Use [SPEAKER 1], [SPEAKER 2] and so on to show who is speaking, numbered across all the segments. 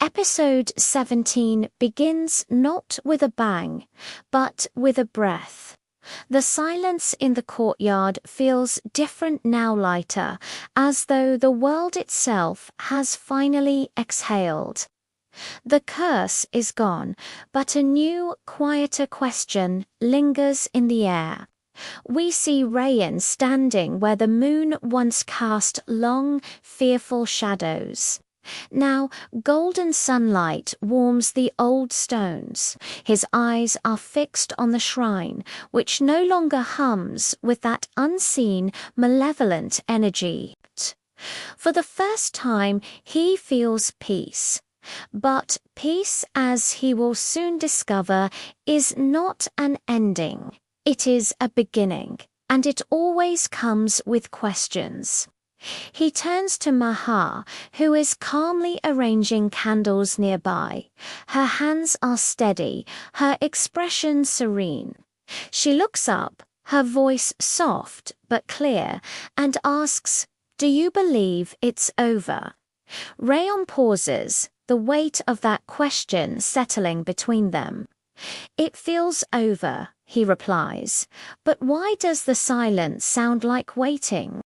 [SPEAKER 1] Episode 17 begins not with a bang, but with a breath. The silence in the courtyard feels different now, lighter, as though the world itself has finally exhaled. The curse is gone, but a new, quieter question lingers in the air. We see Rayan standing where the moon once cast long, fearful shadows. Now, golden sunlight warms the old stones. His eyes are fixed on the shrine, which no longer hums with that unseen, malevolent energy. For the first time, he feels peace. But peace, as he will soon discover, is not an ending. It is a beginning, and it always comes with questions. He turns to Mehar, who is calmly arranging candles nearby. Her hands are steady, her expression serene. She looks up, her voice soft but clear, and asks, "Do you believe it's over?" Rayan pauses, the weight of that question settling between them. "It feels over," he replies. "But why does the silence sound like waiting?"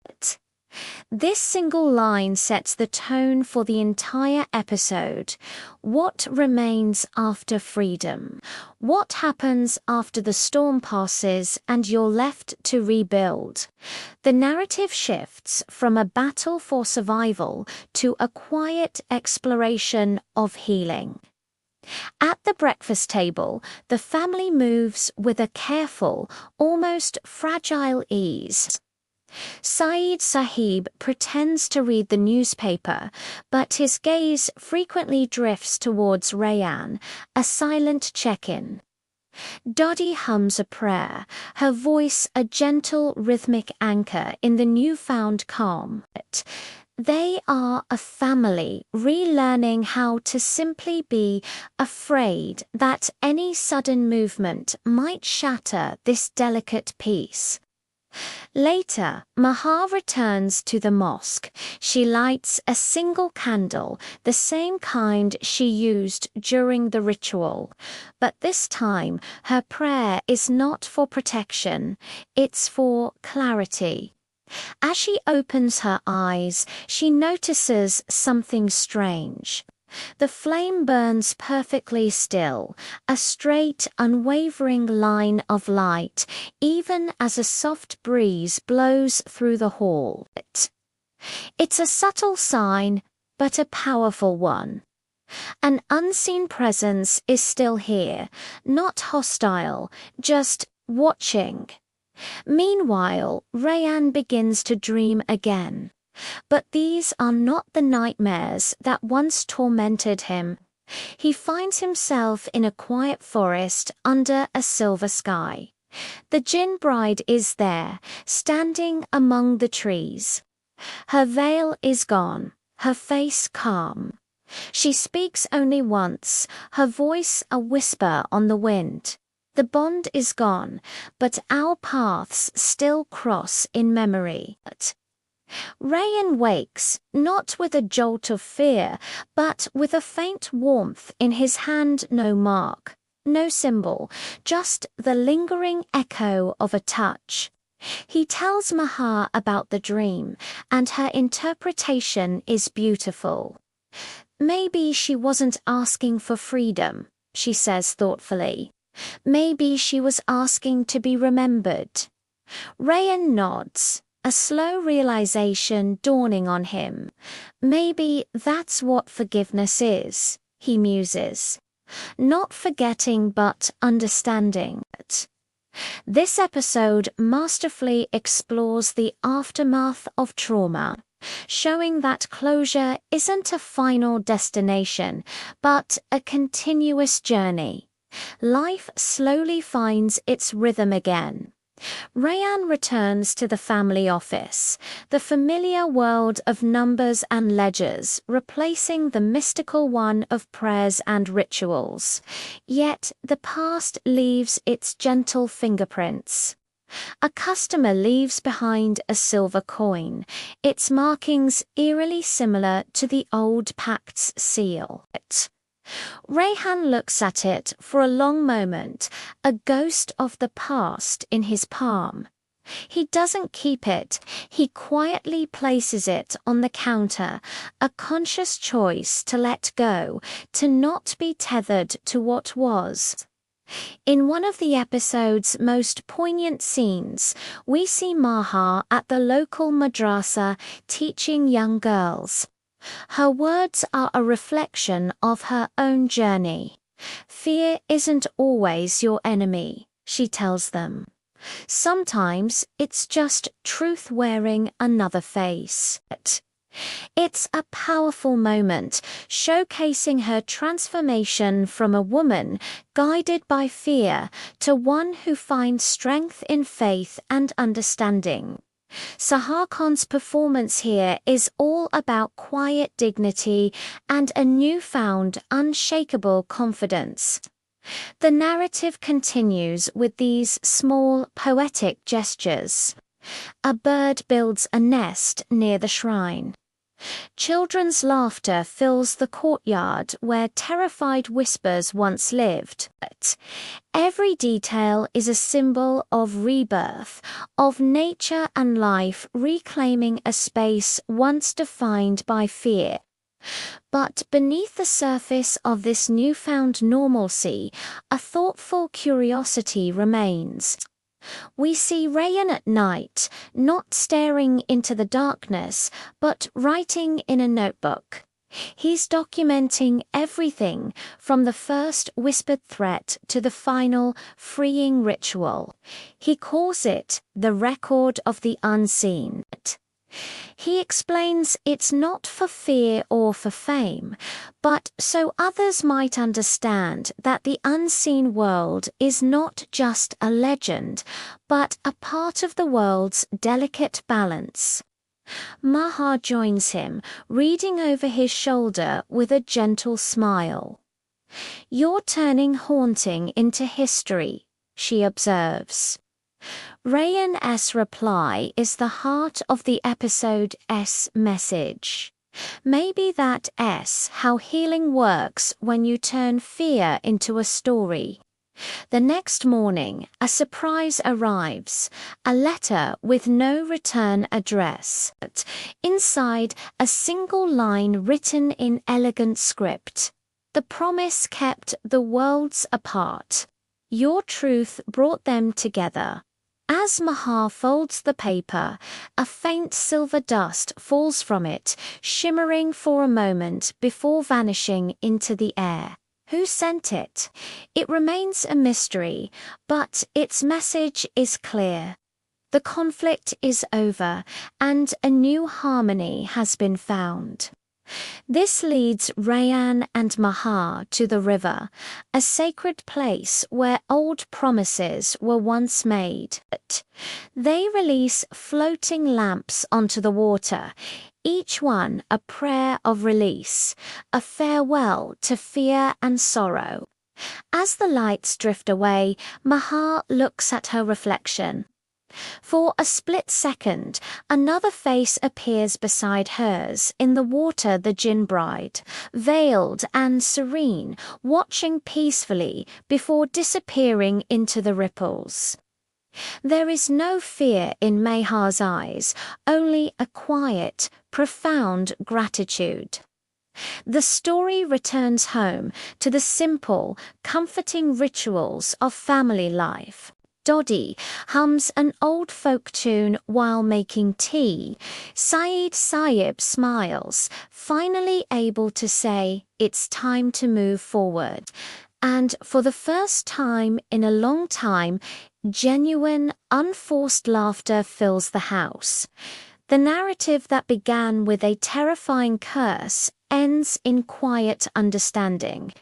[SPEAKER 1] This single line sets the tone for the entire episode. What remains after freedom? What happens after the storm passes and you're left to rebuild? The narrative shifts from a battle for survival to a quiet exploration of healing. At the breakfast table, the family moves with a careful, almost fragile ease. Saeed Sahib pretends to read the newspaper, but his gaze frequently drifts towards Rayan, a silent check-in. Dodi hums a prayer, her voice a gentle rhythmic anchor in the newfound calm. They are a family relearning how to simply be, afraid that any sudden movement might shatter this delicate peace. Later, Mehar returns to the mosque. She lights a single candle, the same kind she used during the ritual. But this time, her prayer is not for protection, it's for clarity. As she opens her eyes, she notices something strange. The flame burns perfectly still, a straight, unwavering line of light, even as a soft breeze blows through the hall. It's a subtle sign, but a powerful one. An unseen presence is still here, not hostile, just watching. Meanwhile, Rayan begins to dream again. But these are not the nightmares that once tormented him. He finds himself in a quiet forest under a silver sky. The Jinn bride is there, standing among the trees. Her veil is gone, her face calm. She speaks only once, her voice a whisper on the wind. The bond is gone, but our paths still cross in memory. Rayan wakes, not with a jolt of fear, but with a faint warmth in his hand. No mark, no symbol, just the lingering echo of a touch. He tells Mehar about the dream, and her interpretation is beautiful. "Maybe she wasn't asking for freedom," she says thoughtfully. "Maybe she was asking to be remembered." Rayan nods, a slow realization dawning on him. Maybe that's what forgiveness is, he muses. Not forgetting but understanding. This episode masterfully explores the aftermath of trauma, showing that closure isn't a final destination, but a continuous journey. Life slowly finds its rhythm again. Rayan returns to the family office, the familiar world of numbers and ledgers replacing the mystical one of prayers and rituals. Yet the past leaves its gentle fingerprints. A customer leaves behind a silver coin, its markings eerily similar to the old pact's seal. Rayan looks at it for a long moment, a ghost of the past in his palm. He doesn't keep it, he quietly places it on the counter, a conscious choice to let go, to not be tethered to what was. In one of the episode's most poignant scenes, we see Mehar at the local madrasa teaching young girls. Her words are a reflection of her own journey. Fear isn't always your enemy, she tells them. Sometimes it's just truth wearing another face. It's a powerful moment, showcasing her transformation from a woman guided by fear to one who finds strength in faith and understanding. Sehar Khan's performance here is all about quiet dignity and a newfound, unshakable confidence. The narrative continues with these small, poetic gestures. A bird builds a nest near the shrine. Children's laughter fills the courtyard where terrified whispers once lived. Every detail is a symbol of rebirth, of nature and life reclaiming a space once defined by fear. But beneath the surface of this newfound normalcy, a thoughtful curiosity remains. We see Rayan at night, not staring into the darkness, but writing in a notebook. He's documenting everything from the first whispered threat to the final freeing ritual. He calls it the record of the unseen. He explains it's not for fear or for fame, but so others might understand that the unseen world is not just a legend, but a part of the world's delicate balance. Mehar joins him, reading over his shoulder with a gentle smile. "You're turning haunting into history," she observes. Rayan's reply is the heart of the episode's message. Maybe that's how healing works when you turn fear into a story. The next morning, a surprise arrives, a letter with no return address. Inside, a single line written in elegant script. The promise kept the worlds apart. Your truth brought them together. As Mehar folds the paper, a faint silver dust falls from it, shimmering for a moment before vanishing into the air. Who sent it? It remains a mystery, but its message is clear. The conflict is over, and a new harmony has been found. This leads Rayan and Mehar to the river, a sacred place where old promises were once made. They release floating lamps onto the water, each one a prayer of release, a farewell to fear and sorrow. As the lights drift away, Mehar looks at her reflection. For a split second, another face appears beside hers in the water, the Jinn bride, veiled and serene, watching peacefully before disappearing into the ripples. There is no fear in Mehar's eyes, only a quiet, profound gratitude. The story returns home to the simple, comforting rituals of family life. Dodi hums an old folk tune while making tea. Saeed Sahib smiles, finally able to say, "It's time to move forward." And for the first time in a long time, genuine, unforced laughter fills the house. The narrative that began with a terrifying curse ends in quiet understanding.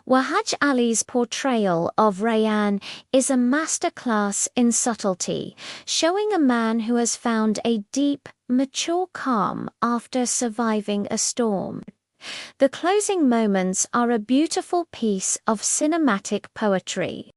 [SPEAKER 1] Wahaj Ali's portrayal of Rayan is a masterclass in subtlety, showing a man who has found a deep, mature calm after surviving a storm. The closing moments are a beautiful piece of cinematic poetry.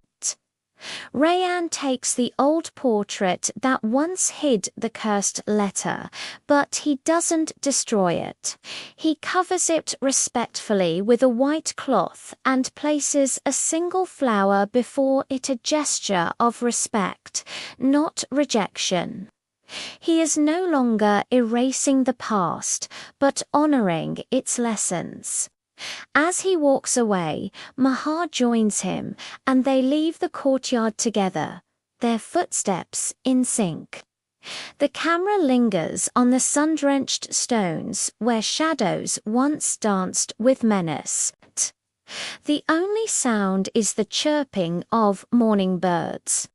[SPEAKER 1] Rayan takes the old portrait that once hid the cursed letter, but he doesn't destroy it. He covers it respectfully with a white cloth and places a single flower before it, a gesture of respect, not rejection. He is no longer erasing the past, but honoring its lessons. As he walks away, Mehar joins him, and they leave the courtyard together, their footsteps in sync. The camera lingers on the sun-drenched stones where shadows once danced with menace. The only sound is the chirping of morning birds.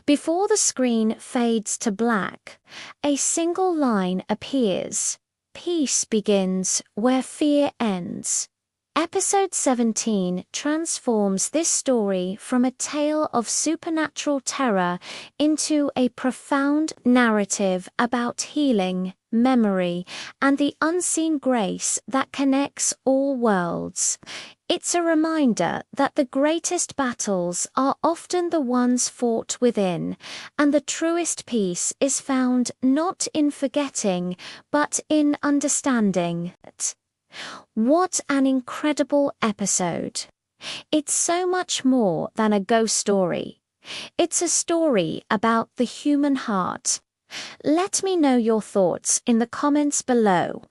[SPEAKER 1] Before the screen fades to black, a single line appears: "Peace begins where fear ends." Episode 17 transforms this story from a tale of supernatural terror into a profound narrative about healing, memory, and the unseen grace that connects all worlds. It's a reminder that the greatest battles are often the ones fought within, and the truest peace is found not in forgetting, but in understanding. What an incredible episode! It's so much more than a ghost story. It's a story about the human heart. Let me know your thoughts in the comments below.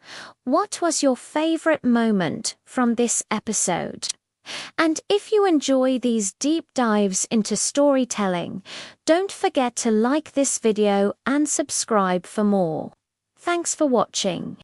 [SPEAKER 1] What was your favorite moment from this episode? And if you enjoy these deep dives into storytelling, don't forget to like this video and subscribe for more. Thanks for watching.